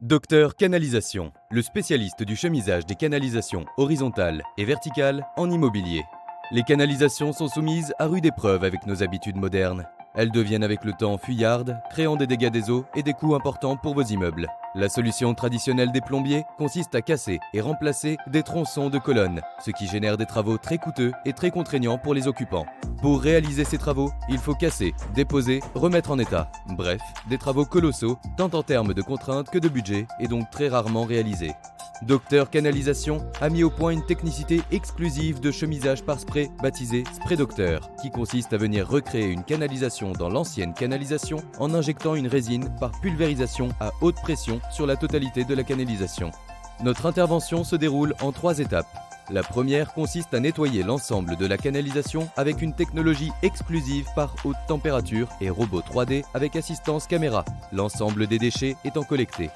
Docteur Canalisation, le spécialiste du chemisage des canalisations horizontales et verticales en immobilier. Les canalisations sont soumises à rude épreuve avec nos habitudes modernes. Elles deviennent avec le temps fuyardes, créant des dégâts des eaux et des coûts importants pour vos immeubles. La solution traditionnelle des plombiers consiste à casser et remplacer des tronçons de colonnes, ce qui génère des travaux très coûteux et très contraignants pour les occupants. Pour réaliser ces travaux, il faut casser, déposer, remettre en état. Bref, des travaux colossaux, tant en termes de contraintes que de budget, et donc très rarement réalisés. Docteur Canalisation a mis au point une technicité exclusive de chemisage par spray baptisée Spray Docteur, qui consiste à venir recréer une canalisation dans l'ancienne canalisation en injectant une résine par pulvérisation à haute pression sur la totalité de la canalisation. Notre intervention se déroule en 3 étapes. La première consiste à nettoyer l'ensemble de la canalisation avec une technologie exclusive par haute température et robot 3D avec assistance caméra, l'ensemble des déchets étant collectés.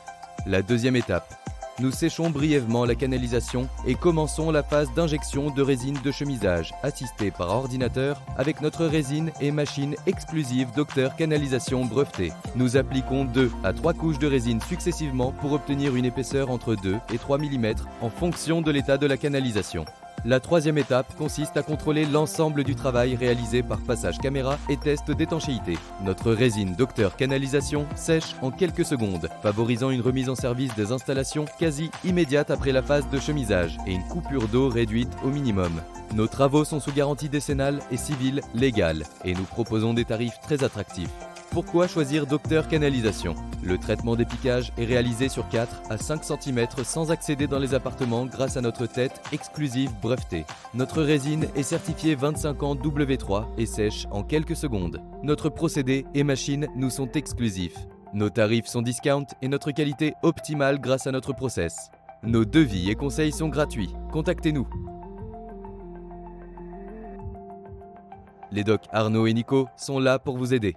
La deuxième étape. Nous séchons brièvement la canalisation et commençons la phase d'injection de résine de chemisage assistée par ordinateur avec notre résine et machine exclusive Docteur Canalisation brevetée. Nous appliquons 2 à 3 couches de résine successivement pour obtenir une épaisseur entre 2 et 3 mm en fonction de l'état de la canalisation. La troisième étape consiste à contrôler l'ensemble du travail réalisé par passage caméra et test d'étanchéité. Notre résine Docteur Canalisation sèche en quelques secondes, favorisant une remise en service des installations quasi immédiate après la phase de chemisage et une coupure d'eau réduite au minimum. Nos travaux sont sous garantie décennale et civile légale et nous proposons des tarifs très attractifs. Pourquoi choisir Docteur Canalisation? Le traitement des piquages est réalisé sur 4 à 5 cm sans accéder dans les appartements grâce à notre tête exclusive brevetée. Notre résine est certifiée 25 ans W3 et sèche en quelques secondes. Notre procédé et machine nous sont exclusifs. Nos tarifs sont discount et notre qualité optimale grâce à notre process. Nos devis et conseils sont gratuits. Contactez-nous. Les docs Arnaud et Nico sont là pour vous aider.